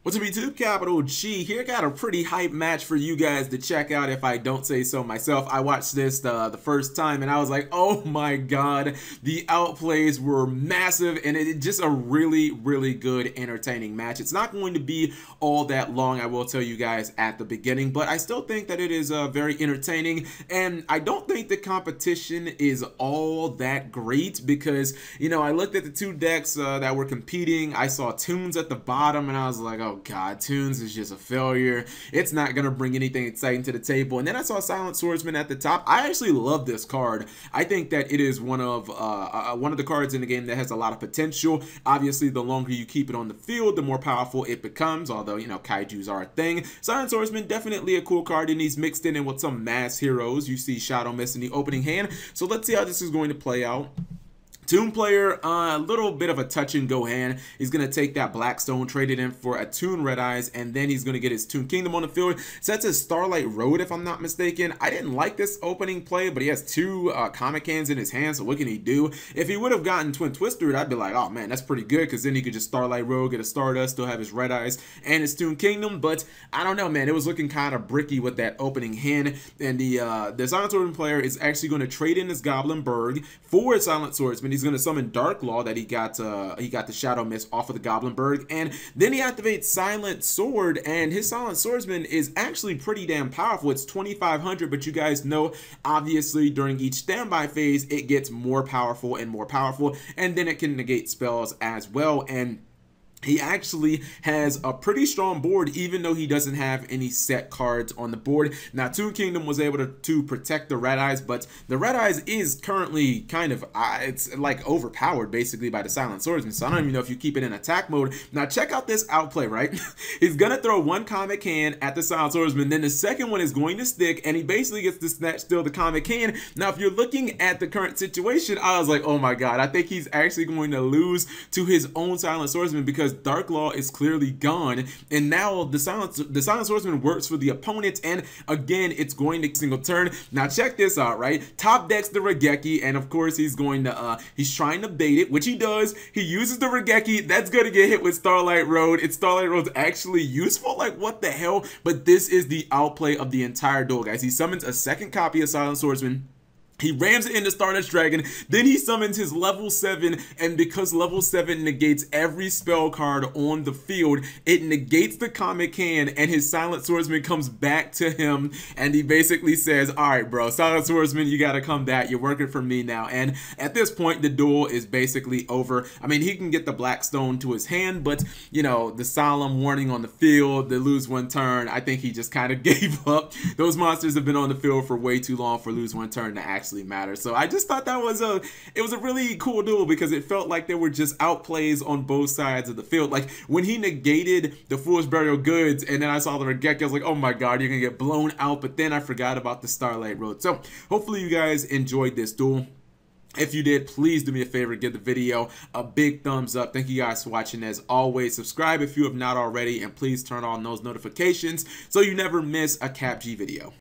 What's up YouTube, Capital G here. Got a pretty hype match for you guys to check out if I don't say so myself. I watched this the first time and I was like, oh my god, the outplays were massive and it just a really good entertaining match. It's not going to be all that long, I will tell you guys at the beginning, but I still think that it is very entertaining, and I don't think the competition is all that great because, you know, I looked at the two decks that were competing. I saw Tunes at the bottom and I was like, oh god, Tunes is just a failure. It's not gonna bring anything exciting to the table. And then I saw Silent Swordsman at the top. I actually love this card. I think that it is one of the cards in the game that has a lot of potential. Obviously, the longer you keep it on the field, the more powerful it becomes, although, you know, kaijus are a thing. Silent Swordsman, definitely a cool card, and he's mixed in with some mass heroes. You see Shadow Mist in the opening hand, so let's see how this is going to play out. Toon player, a little bit of a touch and go hand. He's going to take that Blackstone, trade it in for a Toon Red Eyes, and then he's going to get his Toon Kingdom on the field. So that's his Starlight Road, if I'm not mistaken. I didn't like this opening play, but he has two Comic Hands in his hand, so what can he do? If he would have gotten Twin Twister, I'd be like, oh man, that's pretty good, because then he could just Starlight Road, get a Stardust, still have his Red Eyes and his Toon Kingdom. But I don't know, man. It was looking kind of bricky with that opening hand, and the Silent Swordsman player is actually going to trade in his Goblin Berg for a Silent Swordsman. He's going to summon Dark Law that he got the Shadow Mist off of the Goblin Berg, and then he activates Silent Sword, and his Silent Swordsman is actually pretty damn powerful. It's 2500, but you guys know, obviously, during each standby phase, it gets more powerful, and then it can negate spells as well. And he actually has a pretty strong board, even though he doesn't have any set cards on the board. Now, Toon Kingdom was able to protect the Red Eyes, but the Red Eyes is currently kind of, it's like overpowered basically by the Silent Swordsman, so I don't even know if you keep it in attack mode. Now, check out this outplay, right? He's going to throw one Comic Hand at the Silent Swordsman, then the second one is going to stick, and he basically gets to snatch still the Comic Hand. Now, if you're looking at the current situation, I was like, oh my god, I think he's actually going to lose to his own Silent Swordsman because Dark Law is clearly gone, and now the Silent Swordsman works for the opponent, and again, it's going to single turn. Now check this out, right? Top decks the Regeki, and of course he's going to he's trying to bait it, which he does. He uses the Regeki. That's going to get hit with Starlight Road. It's Starlight Road's actually useful, like what the hell? But this is the outplay of the entire duel, guys. He summons a second copy of Silent Swordsman. He rams it into Stardust Dragon, then he summons his level 7, and because level 7 negates every spell card on the field, it negates the Comic Hand, and his Silent Swordsman comes back to him, and he basically says, alright bro, Silent Swordsman, you gotta come back, you're working for me now. And at this point, the duel is basically over. I mean, he can get the Blackstone to his hand, but, you know, the Solemn Warning on the field, they lose one turn, I think he just kind of gave up. Those monsters have been on the field for way too long for lose one turn to actually matter. So I just thought that was a really cool duel because it felt like there were just outplays on both sides of the field. Like when he negated the Fool's Burial Goods and then I saw the Regeki, I was like, oh my god, you're gonna get blown out. But then I forgot about the Starlight Road. So hopefully you guys enjoyed this duel. If you did, please do me a favor, give the video a big thumbs up. Thank you guys for watching. As always, subscribe if you have not already, and please turn on those notifications so you never miss a CapG video.